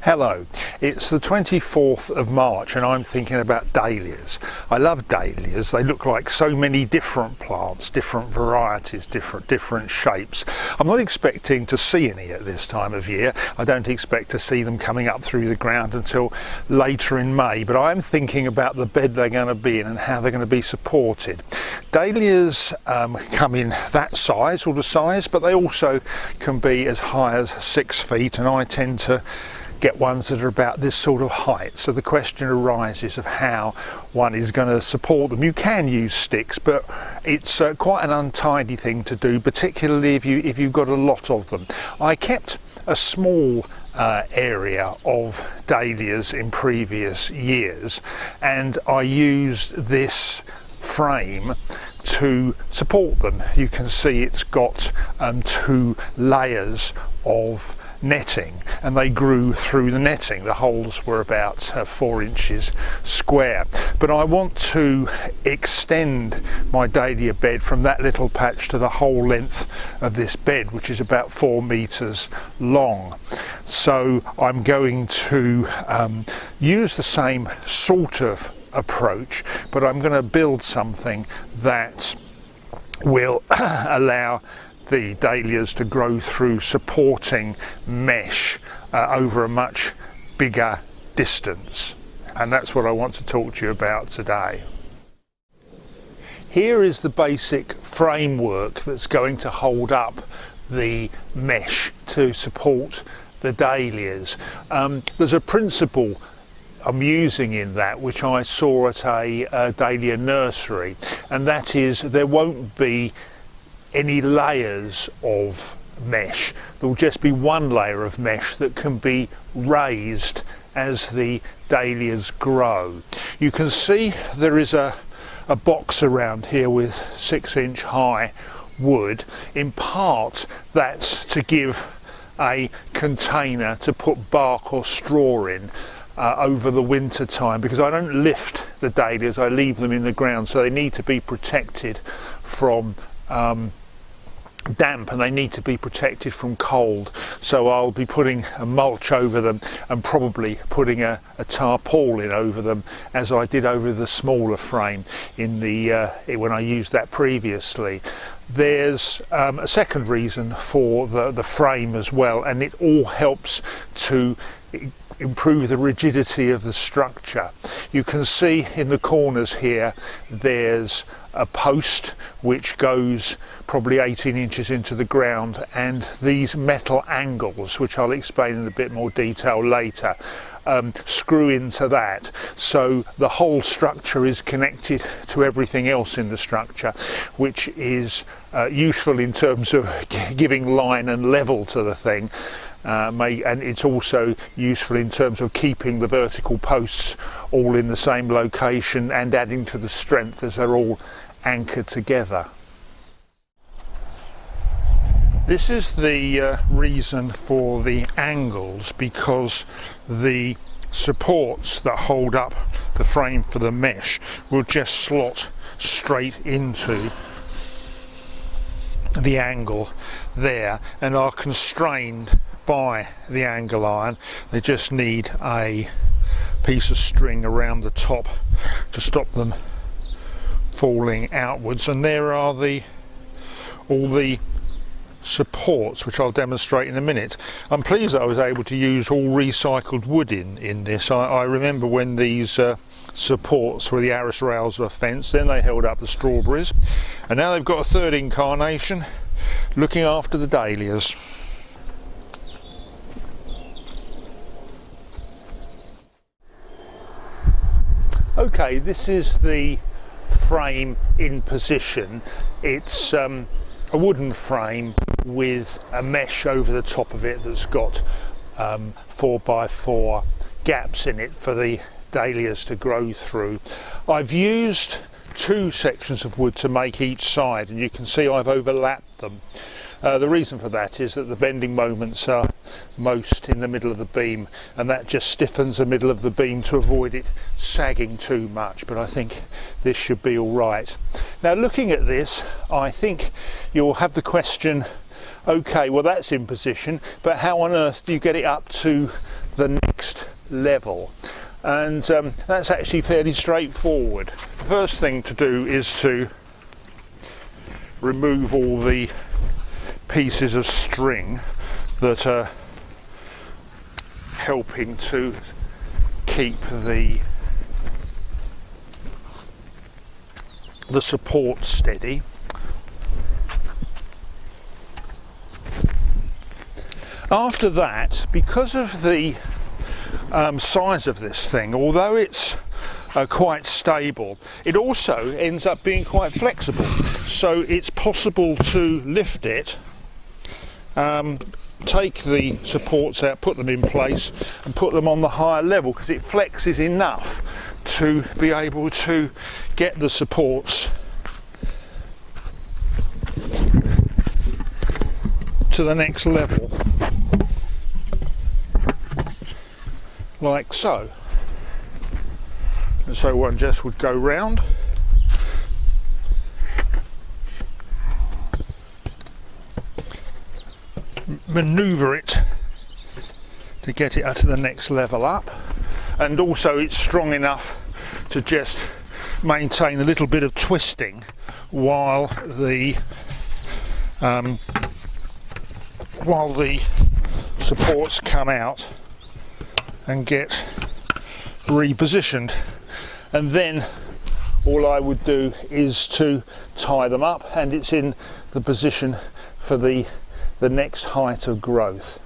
Hello, it's the 24th of March and I'm thinking about dahlias. I love dahlias. They look like so many different plants, different varieties, different shapes. I'm not expecting to see any at this time of year. I don't expect to see them coming up through the ground until later in May, but I'm thinking about the bed they're going to be in and how they're going to be supported. Dahlias come in that size, sort of size, but they also can be as high as 6 feet, and I tend to get ones that are about this sort of height. So the question arises of how one is going to support them. You can use sticks, but it's quite an untidy thing to do, particularly if you've got a lot of them. I kept a small area of dahlias in previous years, and I used this frame to support them. You can see it's got 2 layers of netting, and they grew through the netting. The holes were about 4 inches square, but I want to extend my dahlia bed from that little patch to the whole length of this bed, which is about 4 meters long. So I'm going to use the same sort of approach, but I'm going to build something that will allow the dahlias to grow through supporting mesh over a much bigger distance, and that's what I want to talk to you about today. Here is the basic framework that's going to hold up the mesh to support the dahlias. There's a principle I'm using in that which I saw at a dahlia nursery, and that is there won't be any layers of mesh. There will just be one layer of mesh that can be raised as the dahlias grow. You can see there is a box around here with 6-inch high wood. In part that's to give a container to put bark or straw in over the winter time, because I don't lift the dahlias, I leave them in the ground, so they need to be protected from damp, and they need to be protected from cold. So I'll be putting a mulch over them and probably putting a tarpaulin over them, as I did over the smaller frame in the when I used that previously. There's a second reason for the frame as well, and it all helps to improve the rigidity of the structure. You can see in the corners here there's a post which goes probably 18 inches into the ground, and these metal angles, which I'll explain in a bit more detail later, screw into that, so the whole structure is connected to everything else in the structure, which is useful in terms of giving line and level to the thing. And it's also useful in terms of keeping the vertical posts all in the same location and adding to the strength as they're all anchored together. This is the reason for the angles, because the supports that hold up the frame for the mesh will just slot straight into the angle there and are constrained by the angle iron. They just need a piece of string around the top to stop them falling outwards, and there are all the supports, which I'll demonstrate in a minute. I'm pleased that I was able to use all recycled wood in this. I remember when these supports were the arras rails of a fence, then they held up the strawberries, and now they've got a third incarnation looking after the dahlias. Okay, this is the frame in position. It's a wooden frame with a mesh over the top of it that's got 4x4 gaps in it for the dahlias to grow through. I've used 2 sections of wood to make each side, and you can see I've overlapped them. The reason for that is that the bending moments are most in the middle of the beam, and that just stiffens the middle of the beam to avoid it sagging too much, but I think this should be all right. Now, looking at this, I think you'll have the question, okay, well that's in position, but how on earth do you get it up to the next level. And that's actually fairly straightforward. The first thing to do is to remove all the pieces of string that are helping to keep the support steady. After that, because of the size of this thing, although it's quite stable, it also ends up being quite flexible, so it's possible to lift it, take the supports out, put them in place and put them on the higher level, because it flexes enough to be able to get the supports to the next level, like so. And so one just would go round, manoeuvre it to get it to the next level up, and also it's strong enough to just maintain a little bit of twisting while the supports come out and get repositioned. And then all I would do is to tie them up, and it's in the position for the next height of growth.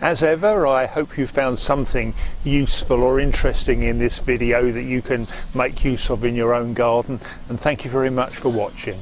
As ever, I hope you found something useful or interesting in this video that you can make use of in your own garden, and thank you very much for watching.